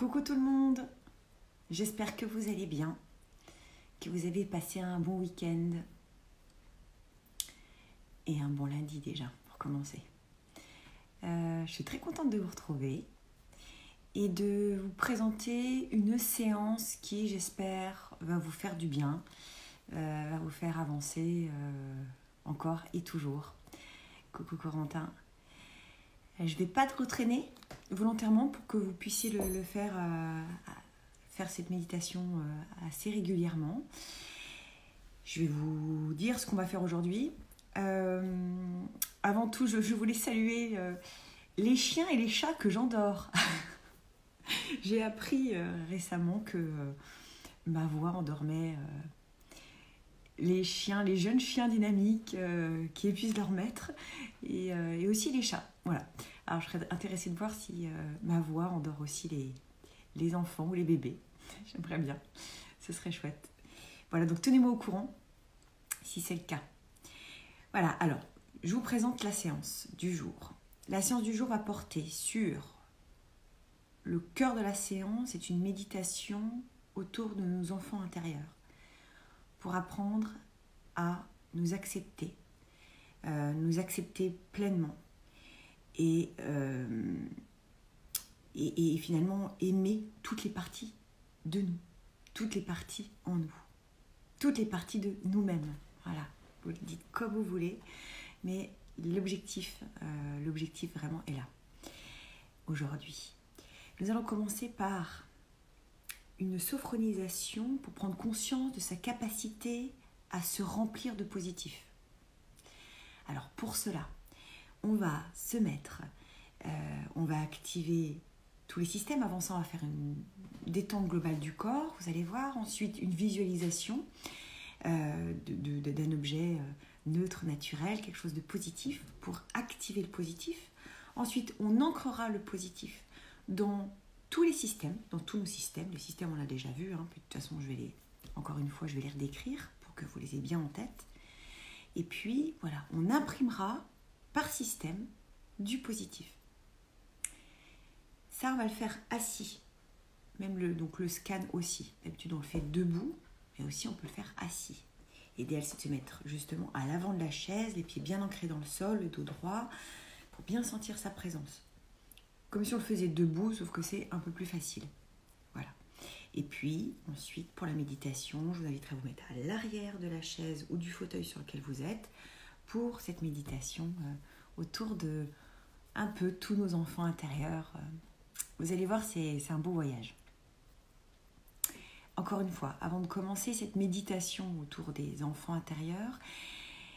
Coucou tout le monde, j'espère que vous allez bien, que vous avez passé un bon week-end et un bon lundi déjà pour commencer. Je suis très contente de vous retrouver et de vous présenter une séance qui, j'espère, va vous faire du bien, va vous faire avancer encore et toujours. Coucou Corentin. Je ne vais pas trop traîner volontairement pour que vous puissiez le faire, faire cette méditation assez régulièrement. Je vais vous dire ce qu'on va faire aujourd'hui. Avant tout, je voulais saluer les chiens et les chats que j'endors. J'ai appris récemment que ma voix endormait les jeunes chiens dynamiques qui épuisent leur maître et aussi les chats. Voilà. Alors, je serais intéressée de voir si ma voix endort aussi les enfants ou les bébés. J'aimerais bien. Ce serait chouette. Voilà, donc tenez-moi au courant si c'est le cas. Voilà, alors, je vous présente la séance du jour. La séance du jour va porter sur le cœur de la séance. C'est une méditation autour de nos enfants intérieurs pour apprendre à nous accepter pleinement. Et finalement aimer toutes les parties de nous, toutes les parties en nous, toutes les parties de nous-mêmes. Voilà, vous le dites comme vous voulez, mais l'objectif vraiment est là. Aujourd'hui, nous allons commencer par une sophronisation pour prendre conscience de sa capacité à se remplir de positif. Alors pour cela, on va se mettre, on va activer tous les systèmes. Avant ça, on va faire une détente globale du corps, vous allez voir. Ensuite, une visualisation d'un objet neutre, naturel, quelque chose de positif pour activer le positif. Ensuite, on ancrera le positif dans tous les systèmes, dans tous nos systèmes. Les systèmes, on l'a déjà vu, hein. De toute façon, je vais les redécrire pour que vous les ayez bien en tête. Et puis, voilà, on imprimera par système du positif. Ça, on va le faire assis. Même le scan aussi. D'habitude, on le fait debout, mais aussi on peut le faire assis. L'idéal, c'est de se mettre justement à l'avant de la chaise, les pieds bien ancrés dans le sol, le dos droit, pour bien sentir sa présence. Comme si on le faisait debout, sauf que c'est un peu plus facile. Voilà. Et puis, ensuite, pour la méditation, je vous inviterai à vous mettre à l'arrière de la chaise ou du fauteuil sur lequel vous êtes pour cette méditation autour de un peu tous nos enfants intérieurs. Vous allez voir, c'est un beau voyage. Encore une fois, avant de commencer cette méditation autour des enfants intérieurs,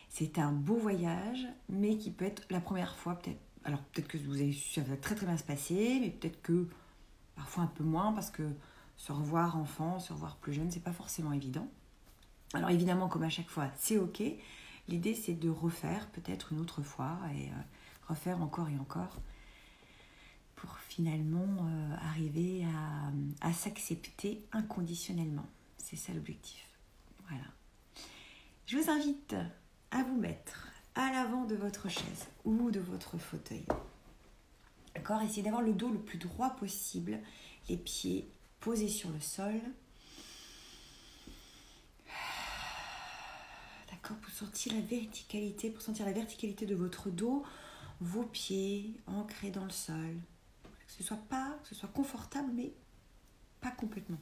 c'est un beau voyage, mais qui peut être la première fois, peut-être. Alors peut-être que ça va très très bien se passer, mais peut-être que parfois un peu moins, parce que se revoir enfant, se revoir plus jeune, c'est pas forcément évident. Alors évidemment, comme à chaque fois, c'est ok. L'idée, c'est de refaire peut-être une autre fois et refaire encore et encore pour finalement arriver à s'accepter inconditionnellement. C'est ça l'objectif. Voilà. Je vous invite à vous mettre à l'avant de votre chaise ou de votre fauteuil. D'accord ? Essayez d'avoir le dos le plus droit possible, les pieds posés sur le sol. D'accord ? Pour sentir la verticalité de votre dos, vos pieds ancrés dans le sol. Que ce soit confortable, mais pas complètement.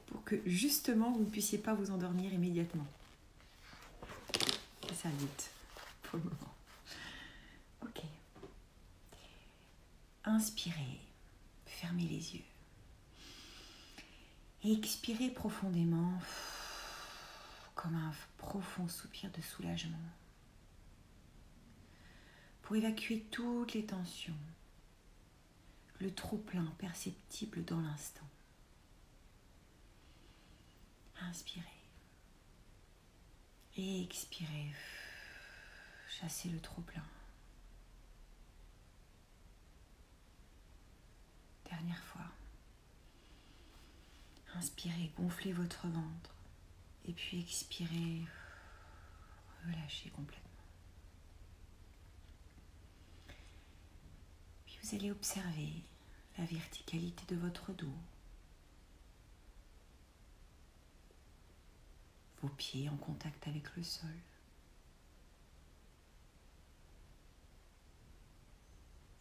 Pour que justement, vous ne puissiez pas vous endormir immédiatement. C'est ça le but pour le moment. Ok. Inspirez, fermez les yeux. Et expirez profondément, comme un profond soupir de soulagement. Pour évacuer toutes les tensions, le trop-plein perceptible dans l'instant. Inspirez. Et expirez. Chassez le trop-plein. Dernière fois. Inspirez, gonflez votre ventre. Et puis expirez, relâchez complètement. Puis vous allez observer la verticalité de votre dos, vos pieds en contact avec le sol.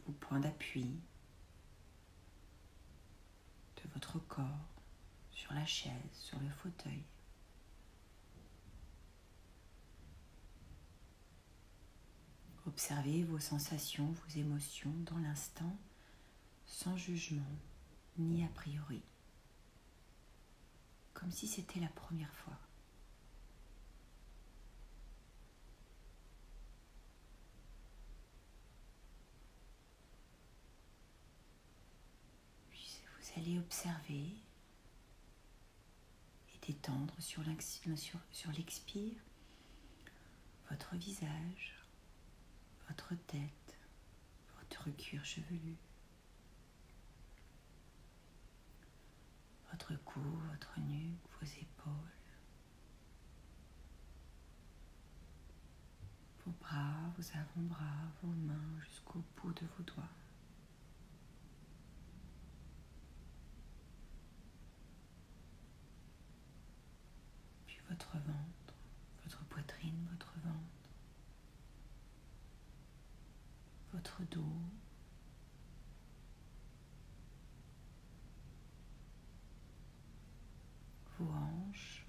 Vos points d'appui de votre corps sur la chaise, sur le fauteuil. Observez vos sensations, vos émotions dans l'instant, sans jugement ni a priori, comme si c'était la première fois. Puis vous allez observer et détendre sur l'expire votre visage, votre tête, votre cuir chevelu, votre cou, votre nuque, vos épaules, vos bras, vos avant-bras, vos mains jusqu'au bout de vos doigts. Puis votre ventre, votre poitrine, votre ventre, votre dos, vos hanches,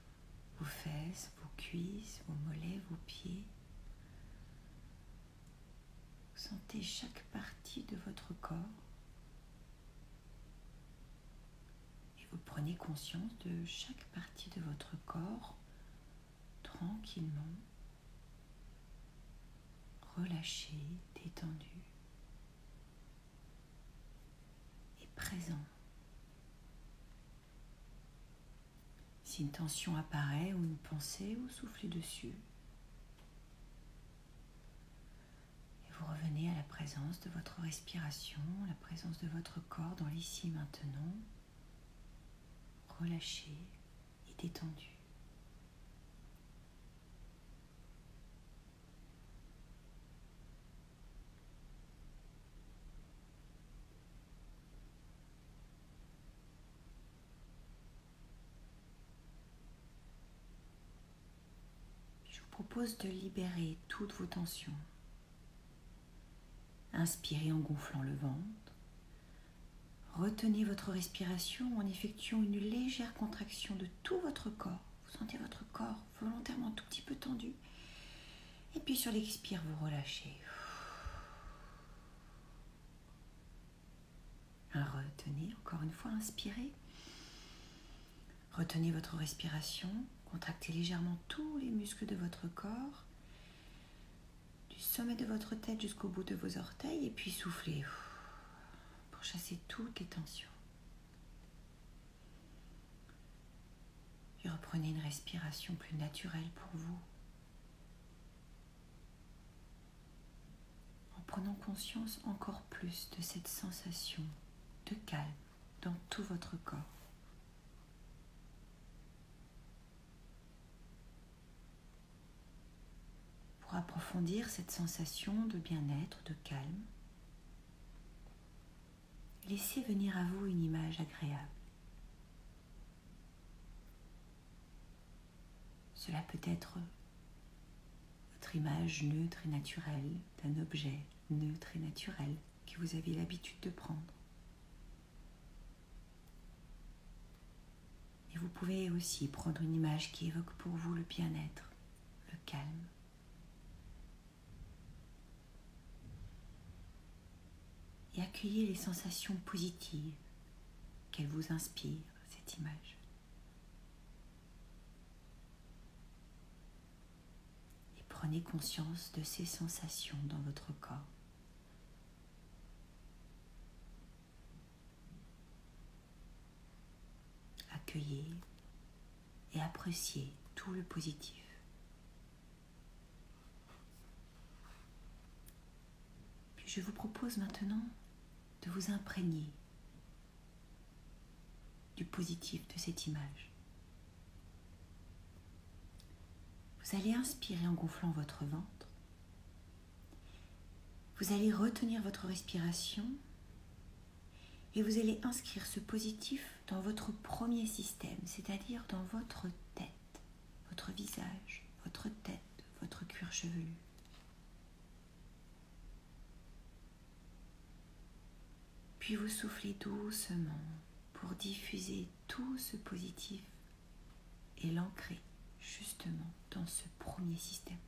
vos fesses, vos cuisses, vos mollets, vos pieds. Sentez chaque partie de votre corps et vous prenez conscience de chaque partie de votre corps tranquillement, relâché, détendu et présent. Si une tension apparaît ou une pensée, vous soufflez dessus. Et vous revenez à la présence de votre respiration, la présence de votre corps dans l'ici maintenant, relâché et détendu. Je vous propose de libérer toutes vos tensions. Inspirez en gonflant le ventre. Retenez votre respiration en effectuant une légère contraction de tout votre corps. Vous sentez votre corps volontairement tout petit peu tendu. Et puis sur l'expire, vous relâchez. Retenez, encore une fois, inspirez. Retenez votre respiration. Contractez légèrement tous les muscles de votre corps. Du sommet de votre tête jusqu'au bout de vos orteils. Et puis soufflez pour chasser toutes les tensions. Puis reprenez une respiration plus naturelle pour vous. En prenant conscience encore plus de cette sensation de calme dans tout votre corps. Pour approfondir cette sensation de bien-être, de calme, laissez venir à vous une image agréable. Cela peut être votre image neutre et naturelle d'un objet neutre et naturel que vous avez l'habitude de prendre. Et vous pouvez aussi prendre une image qui évoque pour vous le bien-être, le calme. Et accueillez les sensations positives qu'elle vous inspire, cette image. Et prenez conscience de ces sensations dans votre corps. Accueillez et appréciez tout le positif. Puis je vous propose maintenant de vous imprégner du positif de cette image. Vous allez inspirer en gonflant votre ventre. Vous allez retenir votre respiration Et vous allez inscrire ce positif dans votre premier système, c'est-à-dire dans votre tête, votre visage, votre tête, votre cuir chevelu. Puis vous soufflez doucement pour diffuser tout ce positif et l'ancrer justement dans ce premier système.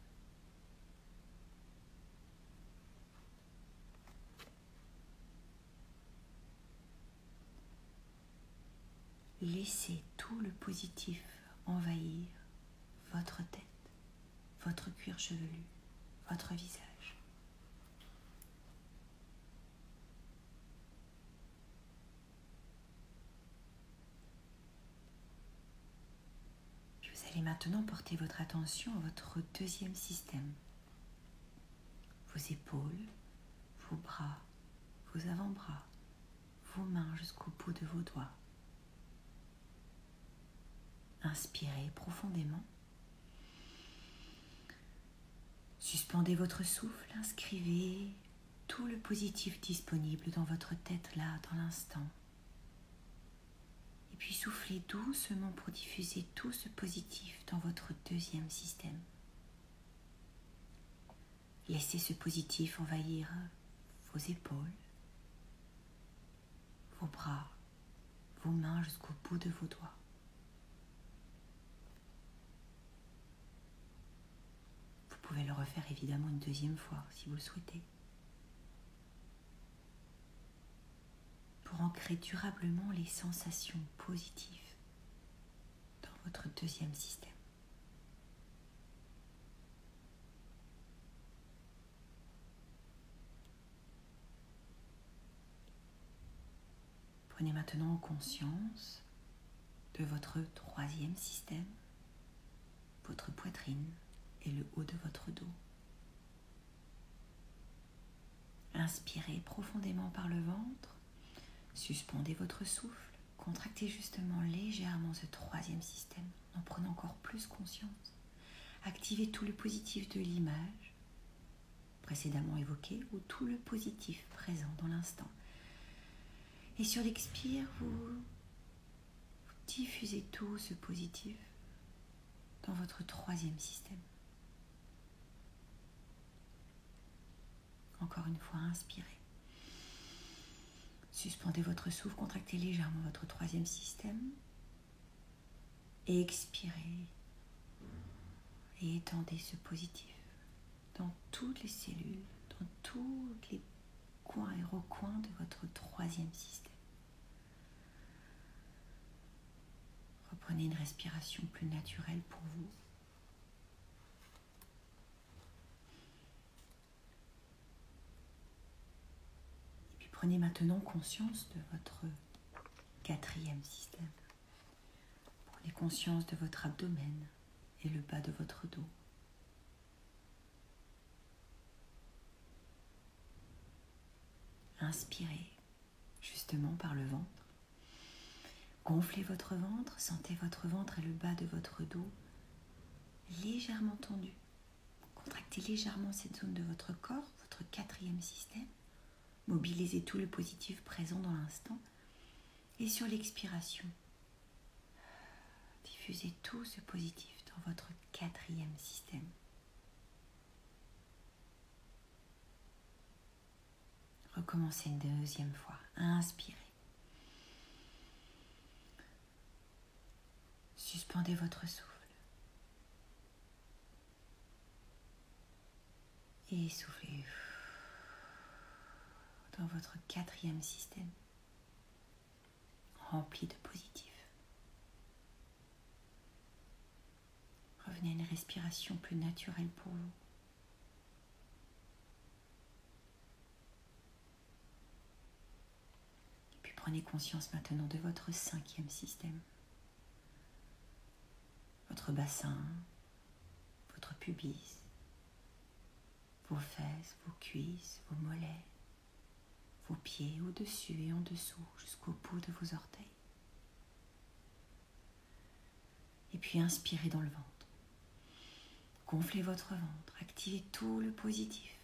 Laissez tout le positif envahir votre tête, votre cuir chevelu, votre visage. Puis vous allez maintenant porter votre attention à votre deuxième système. Vos épaules, vos bras, vos avant-bras, vos mains jusqu'au bout de vos doigts. Inspirez profondément. Suspendez votre souffle, inscrivez tout le positif disponible dans votre tête là, dans l'instant. Et puis soufflez doucement pour diffuser tout ce positif dans votre deuxième système. Laissez ce positif envahir vos épaules, vos bras, vos mains jusqu'au bout de vos doigts. Vous pouvez le refaire évidemment une deuxième fois si vous le souhaitez. Pour ancrer durablement les sensations positives dans votre deuxième système. Prenez maintenant conscience de votre troisième système, votre poitrine et le haut de votre dos. Inspirez profondément par le ventre, suspendez votre souffle, contractez justement légèrement ce troisième système en prenant encore plus conscience. Activez tout le positif de l'image précédemment évoquée ou tout le positif présent dans l'instant. Et sur l'expire, vous diffusez tout ce positif dans votre troisième système. Encore une fois, inspirez. Suspendez votre souffle, contractez légèrement votre troisième système. Et expirez. Et étendez ce positif dans toutes les cellules, dans tous les coins et recoins de votre troisième système. Reprenez une respiration plus naturelle pour vous. Prenez maintenant conscience de votre quatrième système. Prenez conscience de votre abdomen et le bas de votre dos. Inspirez justement par le ventre. Gonflez votre ventre, sentez votre ventre et le bas de votre dos légèrement tendu. Contractez légèrement cette zone de votre corps, votre quatrième système. Mobilisez tout le positif présent dans l'instant. Et sur l'expiration, diffusez tout ce positif dans votre quatrième système. Recommencez une deuxième fois. Inspirez. Suspendez votre souffle. Et soufflez dans votre quatrième système, rempli de positif. Revenez à une respiration plus naturelle pour vous. Et puis prenez conscience maintenant de votre cinquième système. Votre bassin, votre pubis, vos fesses, vos cuisses, vos mollets, vos pieds au-dessus et en dessous jusqu'au bout de vos orteils. Et puis inspirez dans le ventre. Gonflez votre ventre, activez tout le positif.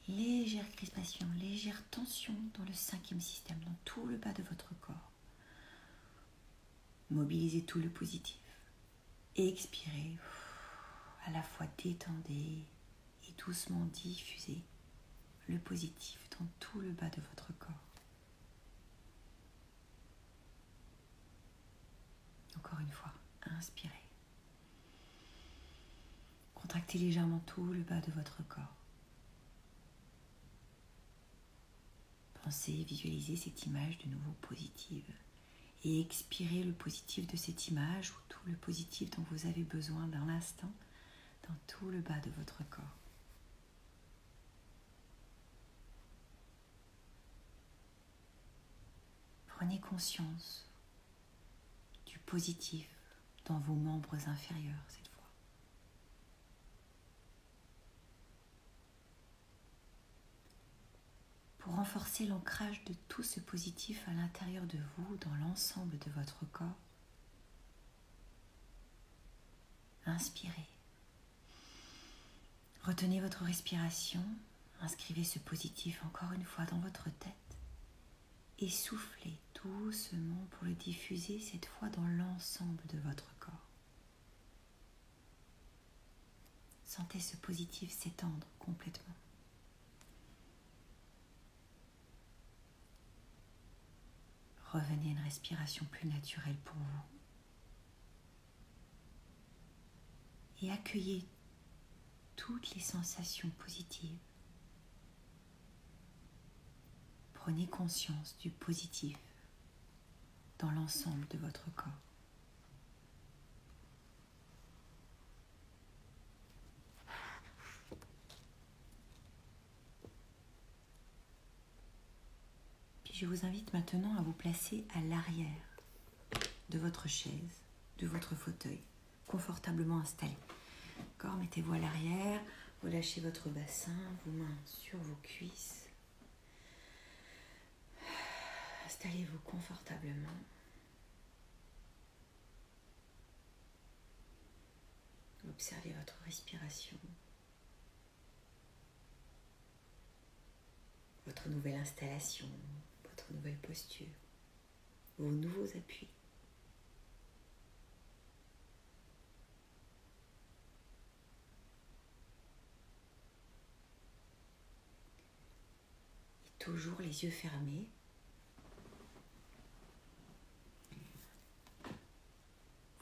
Légère crispation, légère tension dans le 5e système, dans tout le bas de votre corps. Mobilisez tout le positif. Et expirez. À la fois détendez et doucement diffusez le positif dans tout le bas de votre corps. Encore une fois, inspirez. Contractez légèrement tout le bas de votre corps. Pensez, visualisez cette image de nouveau positive. Et expirez le positif de cette image ou tout le positif dont vous avez besoin d'un instant dans tout le bas de votre corps. Prenez conscience du positif dans vos membres inférieurs cette fois. Pour renforcer l'ancrage de tout ce positif à l'intérieur de vous, dans l'ensemble de votre corps, inspirez. Retenez votre respiration, inscrivez ce positif encore une fois dans votre tête et soufflez doucement pour le diffuser cette fois dans l'ensemble de votre corps. Sentez ce positif s'étendre complètement. Revenez à une respiration plus naturelle pour vous. Et accueillez toutes les sensations positives. Prenez conscience du positif dans l'ensemble de votre corps. Puis je vous invite maintenant à vous placer à l'arrière de votre chaise, de votre fauteuil, confortablement installé. D'accord, mettez-vous à l'arrière, relâchez votre bassin, vos mains sur vos cuisses. Installez-vous confortablement. Observez votre respiration, votre nouvelle installation, votre nouvelle posture, vos nouveaux appuis. Et toujours les yeux fermés.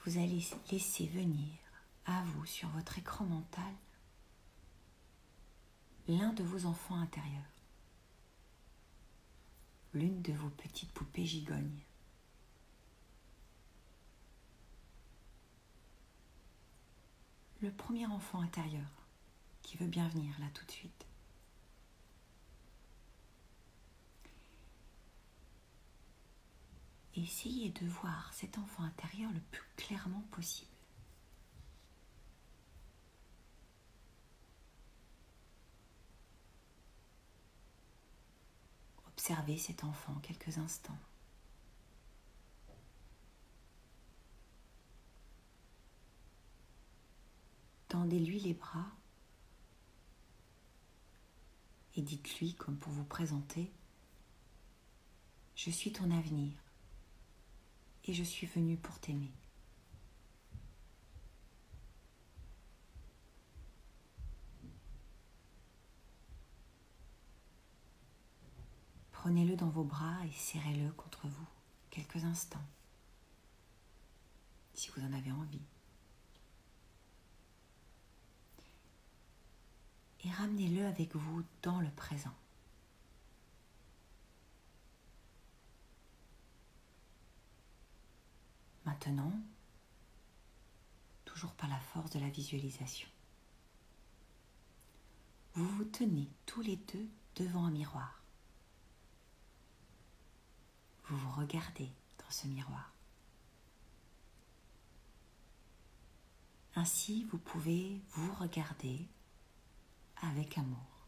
Vous allez laisser venir à vous, sur votre écran mental, l'un de vos enfants intérieurs, l'une de vos petites poupées gigognes. Le premier enfant intérieur qui veut bien venir là tout de suite. Essayez de voir cet enfant intérieur le plus clairement possible. Observez cet enfant quelques instants. Tendez-lui les bras et dites-lui, comme pour vous présenter, « Je suis ton avenir et je suis venu pour t'aimer. » Prenez-le dans vos bras et serrez-le contre vous quelques instants, si vous en avez envie. Et ramenez-le avec vous dans le présent. Maintenant, toujours par la force de la visualisation, vous vous tenez tous les deux devant un miroir. Vous vous regardez dans ce miroir. Ainsi, vous pouvez vous regarder avec amour.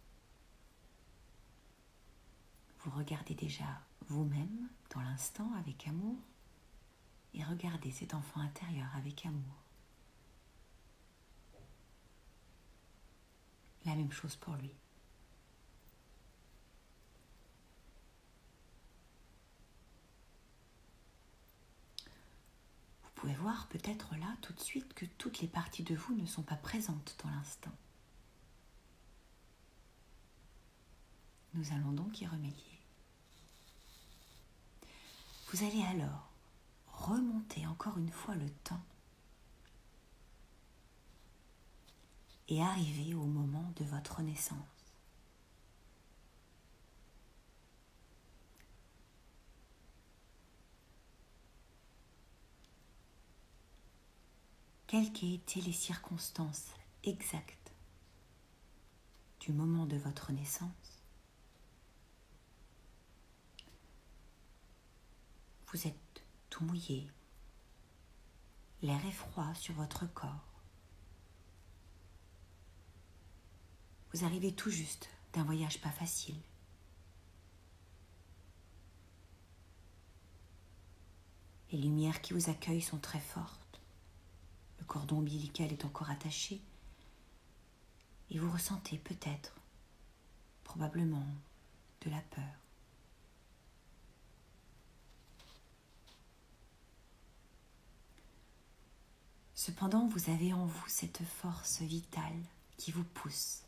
Vous regardez déjà vous-même dans l'instant avec amour et regardez cet enfant intérieur avec amour. La même chose pour lui. pouvez voir peut-être là tout de suite que toutes les parties de vous ne sont pas présentes dans l'instant. Nous allons donc y remédier. Vous allez alors remonter encore une fois le temps et arriver au moment de votre naissance. Quelles qu'aient été les circonstances exactes du moment de votre naissance, vous êtes tout mouillé, l'air est froid sur votre corps. Vous arrivez tout juste d'un voyage pas facile. Les lumières qui vous accueillent sont très fortes. Le cordon ombilical est encore attaché. Et vous ressentez peut-être, probablement, de la peur. Cependant, vous avez en vous cette force vitale qui vous pousse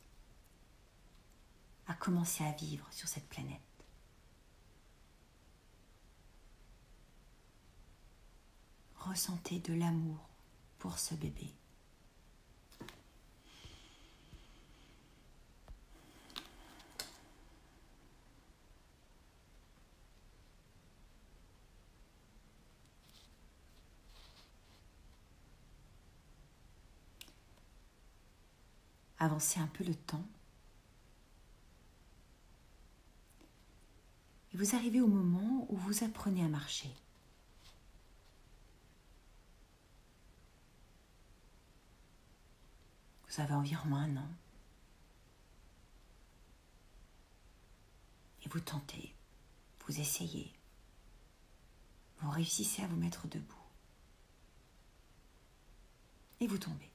à commencer à vivre sur cette planète. Ressentez de l'amour pour ce bébé. Avancez un peu le temps. Et vous arrivez au moment où vous apprenez à marcher. Vous avez environ 1 an. Et vous tentez, vous essayez. Vous réussissez à vous mettre debout. Et vous tombez.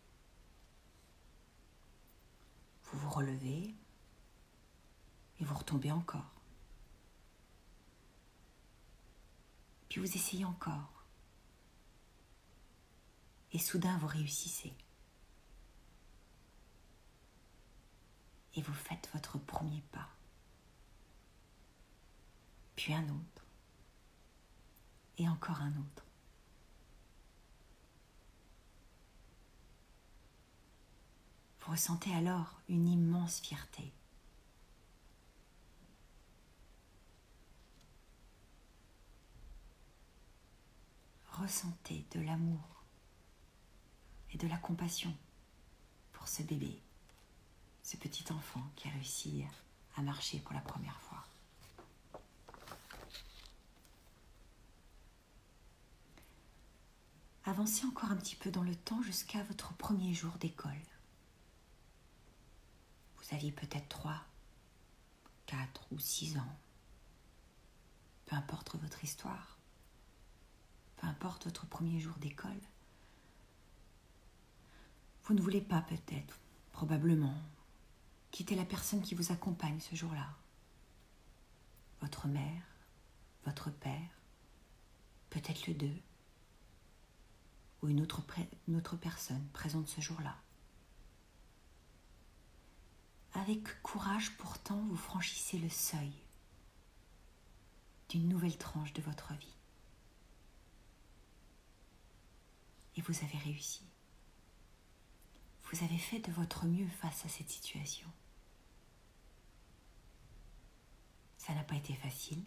Vous vous relevez et vous retombez encore. Puis vous essayez encore. Et soudain, vous réussissez. Et vous faites votre premier pas. Puis un autre. Et encore un autre. Vous ressentez alors une immense fierté. Ressentez de l'amour et de la compassion pour ce bébé, ce petit enfant qui a réussi à marcher pour la première fois. Avancez encore un petit peu dans le temps jusqu'à votre premier jour d'école. Vous aviez peut-être 3, 4 ou 6 ans. Peu importe votre histoire, peu importe votre premier jour d'école. Vous ne voulez pas peut-être, probablement, quitter la personne qui vous accompagne ce jour-là. Votre mère, votre père, peut-être les deux, ou une autre personne présente ce jour-là. Avec courage, pourtant, vous franchissez le seuil d'une nouvelle tranche de votre vie. Et vous avez réussi. Vous avez fait de votre mieux face à cette situation. Ça n'a pas été facile,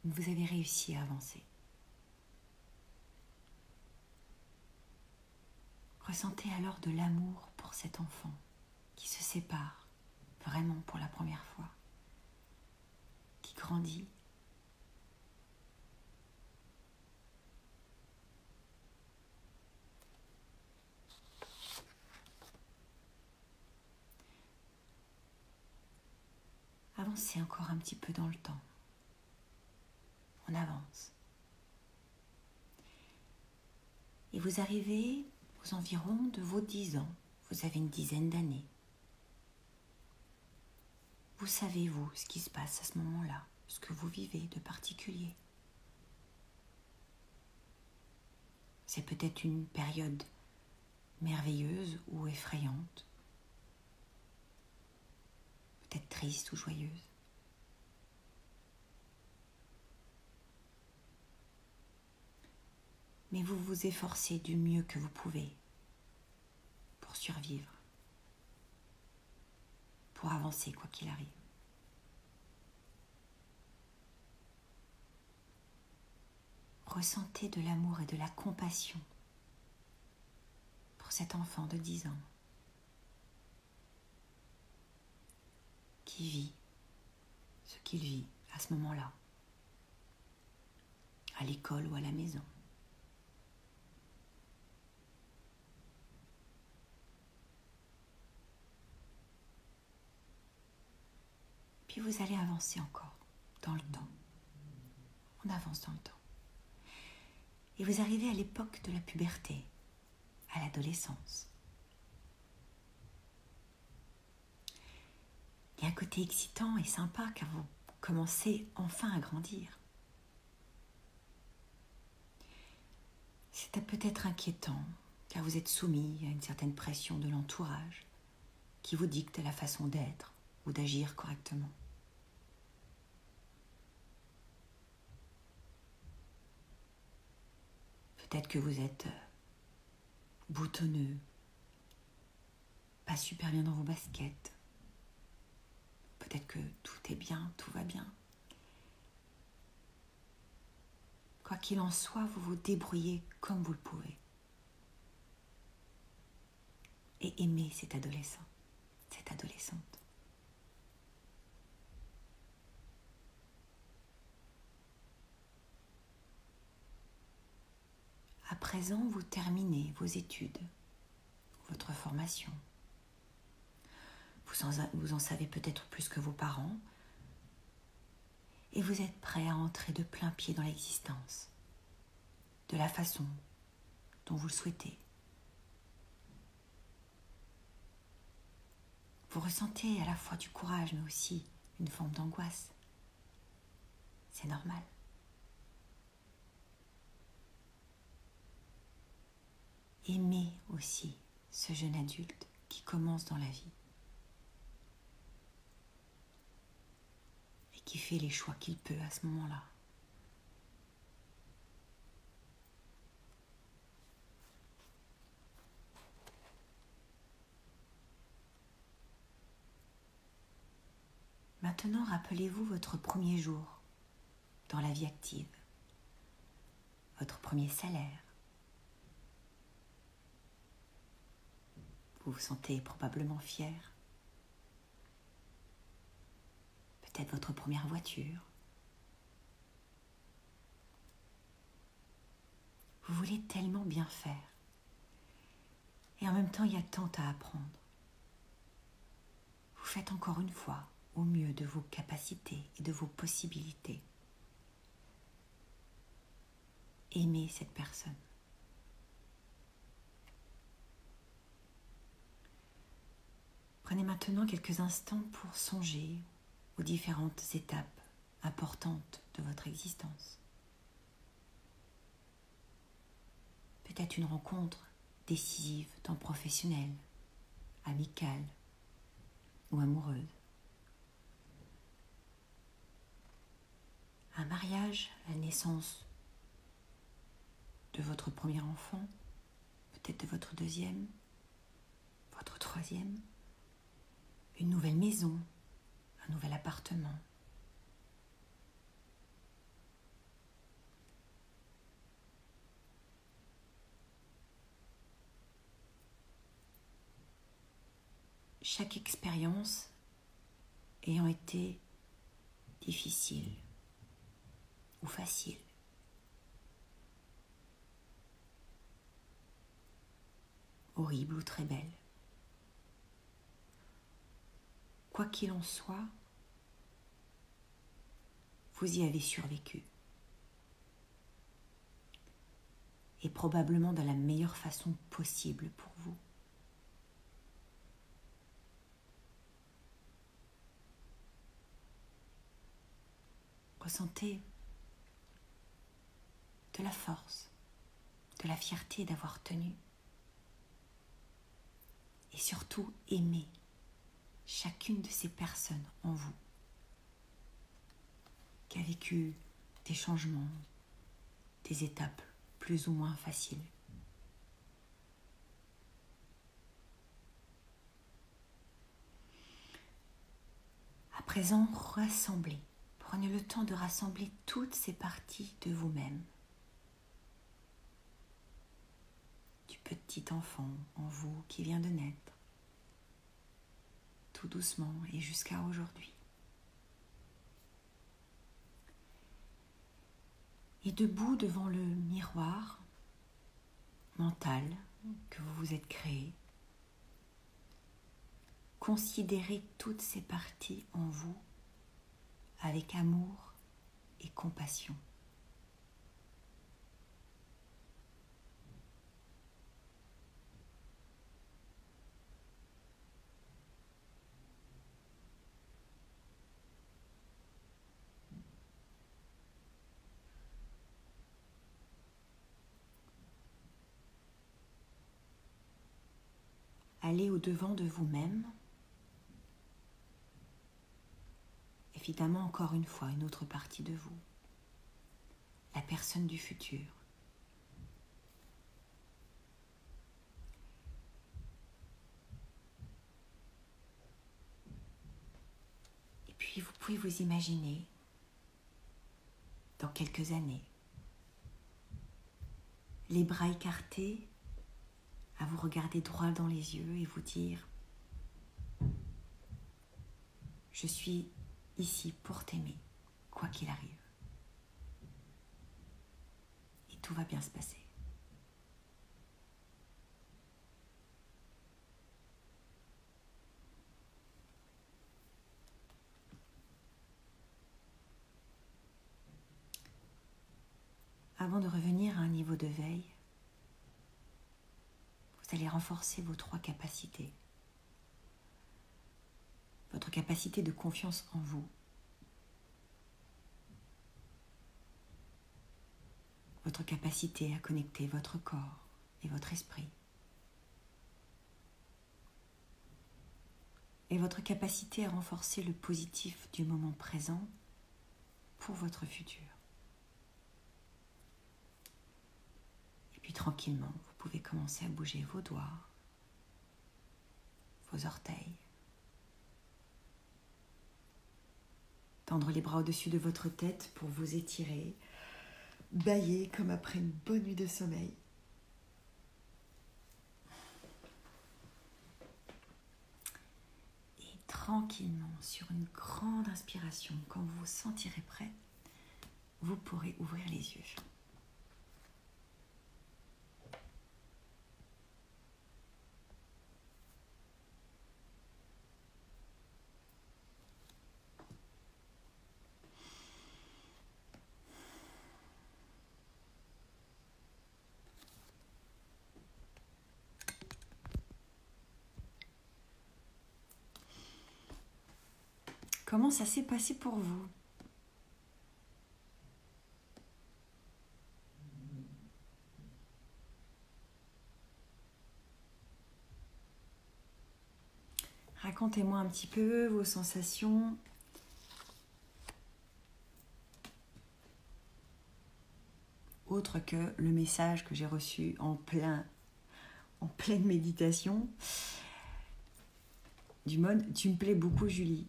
mais vous avez réussi à avancer. Ressentez alors de l'amour pour cet enfant qui se sépare vraiment pour la première fois, qui grandit. Avancez encore un petit peu dans le temps. On avance. Et vous arrivez aux environs de vos 10 ans. Vous avez une dizaine d'années. Vous savez, vous, ce qui se passe à ce moment-là, ce que vous vivez de particulier. C'est peut-être une période merveilleuse ou effrayante, peut-être triste ou joyeuse. Mais vous vous efforcez du mieux que vous pouvez pour survivre, pour avancer quoi qu'il arrive. Ressentez de l'amour et de la compassion pour cet enfant de 10 ans qui vit ce qu'il vit à ce moment-là, à l'école ou à la maison. Puis vous allez avancer encore dans le temps. On avance dans le temps. Et vous arrivez à l'époque de la puberté, à l'adolescence. Il y a un côté excitant et sympa car vous commencez enfin à grandir. C'est peut-être inquiétant car vous êtes soumis à une certaine pression de l'entourage qui vous dicte la façon d'être ou d'agir correctement. Peut-être que vous êtes boutonneux, pas super bien dans vos baskets. Peut-être que tout est bien, tout va bien. Quoi qu'il en soit, vous vous débrouillez comme vous le pouvez. Et aimez cet adolescent, cette adolescente. À présent, vous terminez vos études, votre formation. Vous en savez peut-être plus que vos parents et vous êtes prêt à entrer de plein pied dans l'existence, de la façon dont vous le souhaitez. Vous ressentez à la fois du courage mais aussi une forme d'angoisse. C'est normal. Aimez aussi ce jeune adulte qui commence dans la vie et qui fait les choix qu'il peut à ce moment-là. Maintenant, rappelez-vous votre premier jour dans la vie active, votre premier salaire. Vous vous sentez probablement fier. Peut-être votre première voiture. Vous voulez tellement bien faire. Et en même temps, il y a tant à apprendre. Vous faites encore une fois au mieux de vos capacités et de vos possibilités. Aimez cette personne. Prenez maintenant quelques instants pour songer aux différentes étapes importantes de votre existence. Peut-être une rencontre décisive, tant professionnelle, amicale ou amoureuse. Un mariage, la naissance de votre premier enfant, peut-être de votre deuxième, votre troisième, une nouvelle maison, un nouvel appartement. Chaque expérience ayant été difficile ou facile. Horrible ou très belle. Quoi qu'il en soit, vous y avez survécu. Et probablement de la meilleure façon possible pour vous. Ressentez de la force, de la fierté d'avoir tenu. Et surtout, aimez chacune de ces personnes en vous qui a vécu des changements, des étapes plus ou moins faciles. À présent, rassemblez. Prenez le temps de rassembler toutes ces parties de vous-même. Du petit enfant en vous qui vient de naître, tout doucement et jusqu'à aujourd'hui. Et debout devant le miroir mental que vous vous êtes créé, considérez toutes ces parties en vous avec amour et compassion. Allez au-devant de vous-même. Évidemment, encore une fois, une autre partie de vous. La personne du futur. Et puis, vous pouvez vous imaginer, dans quelques années, les bras écartés, à vous regarder droit dans les yeux et vous dire « Je suis ici pour t'aimer, quoi qu'il arrive. Et tout va bien se passer. » Avant de revenir à un niveau de veille, vous allez renforcer vos 3 capacités. Votre capacité de confiance en vous. Votre capacité à connecter votre corps et votre esprit. Et votre capacité à renforcer le positif du moment présent pour votre futur. Et puis tranquillement, vous pouvez commencer à bouger vos doigts, vos orteils. Tendre les bras au-dessus de votre tête pour vous étirer, bâiller comme après une bonne nuit de sommeil. Et tranquillement, sur une grande inspiration, quand vous vous sentirez prêt, vous pourrez ouvrir les yeux. Comment ça s'est passé pour vous ? Racontez-moi un petit peu vos sensations. Autre que le message que j'ai reçu en pleine méditation, du mode « Tu me plais beaucoup, Julie ».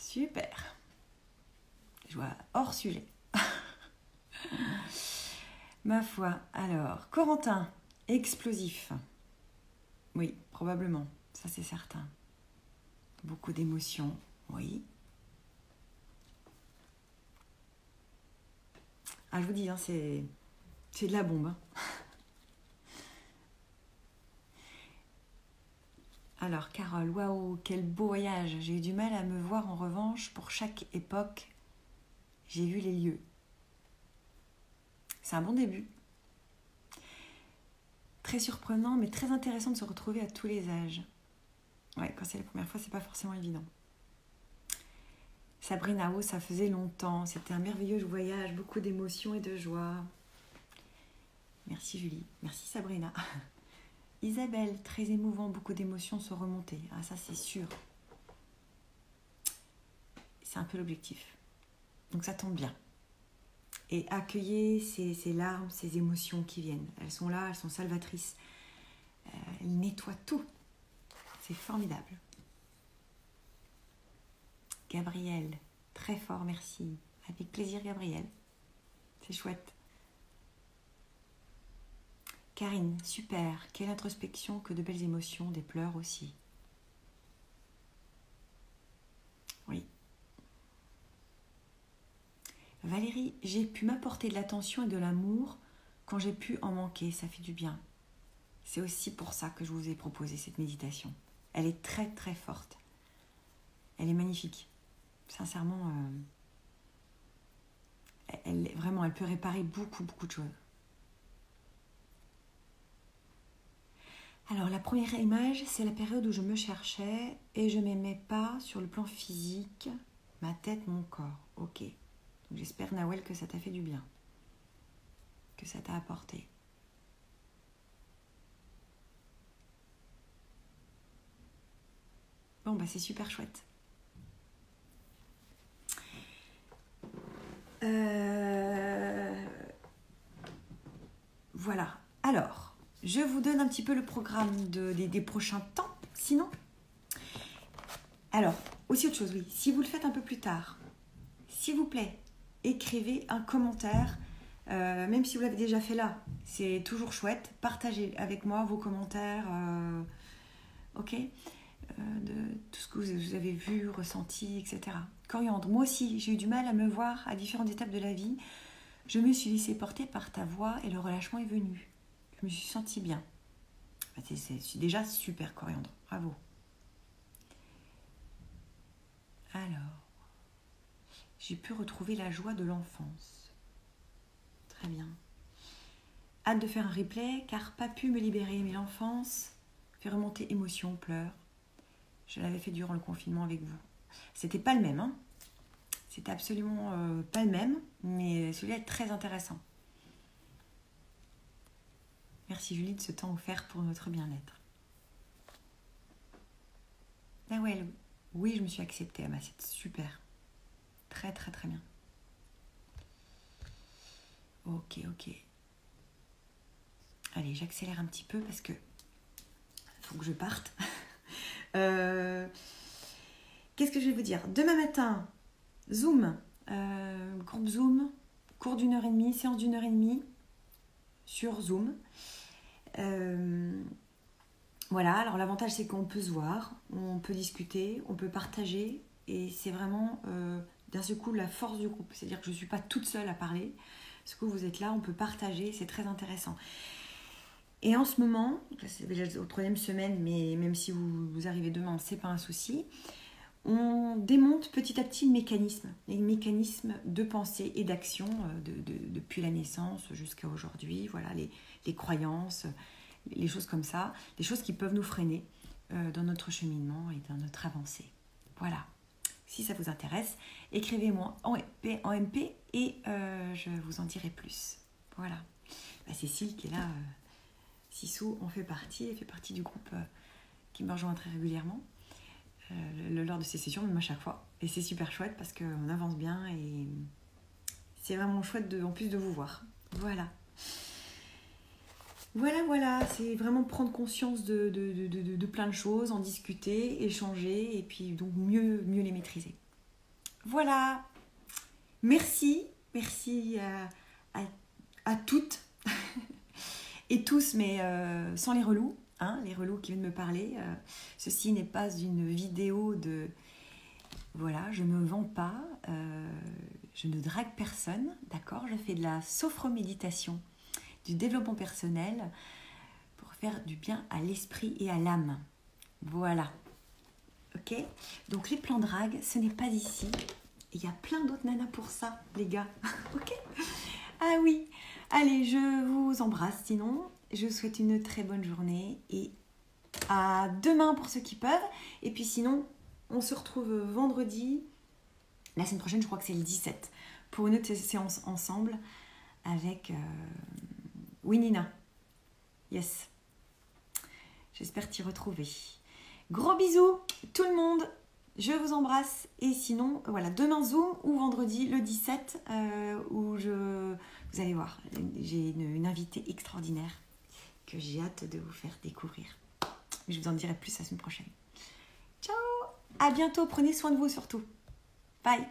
Super. Je vois hors sujet. Ma foi. Alors, Corentin, explosif. Oui, probablement. Ça, c'est certain. Beaucoup d'émotions. Oui. Ah, je vous dis, hein, c'est de la bombe. Hein. Alors, Carole, waouh, quel beau voyage. J'ai eu du mal à me voir en revanche. Pour chaque époque, j'ai vu les lieux. C'est un bon début. Très surprenant, mais très intéressant de se retrouver à tous les âges. Ouais, quand c'est la première fois, c'est pas forcément évident. Sabrina, oh, ça faisait longtemps. C'était un merveilleux voyage, beaucoup d'émotions et de joie. Merci Julie. Merci Sabrina. Isabelle, très émouvant, beaucoup d'émotions sont remontées. Ah, ça c'est sûr. C'est un peu l'objectif. Donc ça tombe bien. Et accueillez ces larmes, ces émotions qui viennent. Elles sont là, elles sont salvatrices. Elles nettoient tout. C'est formidable. Gabriel, très fort, merci. Avec plaisir, Gabriel. C'est chouette. Karine, super. Quelle introspection, que de belles émotions, des pleurs aussi. Oui. Valérie, j'ai pu m'apporter de l'attention et de l'amour quand j'ai pu en manquer, ça fait du bien. C'est aussi pour ça que je vous ai proposé cette méditation. Elle est très très forte. Elle est magnifique. Sincèrement, elle peut réparer beaucoup de choses. Alors la première image, c'est la période où je me cherchais et je ne m'aimais pas sur le plan physique, ma tête, mon corps. Ok. Donc, j'espère, Nawel, que ça t'a fait du bien, que ça t'a apporté. Bon, bah c'est super chouette. Voilà. Alors, je vous donne un petit peu le programme des prochains temps, sinon. Alors, aussi autre chose, oui. Si vous le faites un peu plus tard, s'il vous plaît, écrivez un commentaire, même si vous l'avez déjà fait là, c'est toujours chouette. Partagez avec moi vos commentaires, ok, de tout ce que vous avez vu, ressenti, etc. Coriandre, moi aussi, j'ai eu du mal à me voir à différentes étapes de la vie. Je me suis laissée porter par ta voix et le relâchement est venu. Je me suis sentie bien. C'est déjà super, Coriandre. Bravo. Alors, j'ai pu retrouver la joie de l'enfance. Très bien. Hâte de faire un replay, car pas pu me libérer, mais l'enfance fait remonter émotions, pleurs. Je l'avais fait durant le confinement avec vous. C'était pas le même, hein. C'était absolument pas le même, mais celui-là est très intéressant. Merci Julie de ce temps offert pour notre bien-être. Ah ouais, oui, je me suis acceptée, Emma, c'est super. Très très très bien. Ok. Allez, j'accélère un petit peu parce que faut que je parte. Qu'est-ce que je vais vous dire ? Demain matin, Zoom, groupe Zoom, cours d'1h30, séance d'1h30 sur Zoom. Voilà, alors l'avantage c'est qu'on peut se voir, on peut discuter, on peut partager et c'est vraiment d'un seul coup la force du groupe. C'est-à-dire que je ne suis pas toute seule à parler, parce que vous êtes là, on peut partager, c'est très intéressant. Et en ce moment, c'est déjà la 3e semaine, mais même si vous arrivez demain, c'est pas un souci, on démonte petit à petit les mécanismes de pensée et d'action depuis la naissance jusqu'à aujourd'hui, voilà, les croyances, les choses comme ça, des choses qui peuvent nous freiner dans notre cheminement et dans notre avancée. Voilà. Si ça vous intéresse, écrivez-moi en MP et je vous en dirai plus. Voilà. Cécile qui est là, Sissou, elle fait partie du groupe qui me rejoint très régulièrement lors de ces sessions, même à chaque fois. Et c'est super chouette parce qu'on avance bien et c'est vraiment chouette en plus de vous voir. Voilà. Voilà, c'est vraiment prendre conscience de plein de choses, en discuter, échanger et puis donc mieux les maîtriser. Voilà, merci à toutes et tous, mais sans les relous, hein, les relous qui viennent me parler. Ceci n'est pas une vidéo de... Voilà, je ne me vends pas, je ne drague personne, d'accord ? Je fais de la sophroméditation, du développement personnel pour faire du bien à l'esprit et à l'âme. Voilà. Ok ? Donc les plans drague, ce n'est pas ici. Il y a plein d'autres nanas pour ça, les gars. Ok ? Ah oui. Allez, je vous embrasse sinon. Je vous souhaite une très bonne journée et à demain pour ceux qui peuvent. Et puis sinon, on se retrouve vendredi. La semaine prochaine, je crois que c'est le 17, pour une autre séance ensemble avec... Oui, Nina. Yes. J'espère t'y retrouver. Gros bisous, tout le monde. Je vous embrasse. Et sinon, voilà, demain Zoom ou vendredi le 17, où vous allez voir, j'ai une invitée extraordinaire que j'ai hâte de vous faire découvrir. Je vous en dirai plus la semaine prochaine. Ciao, à bientôt, prenez soin de vous surtout. Bye.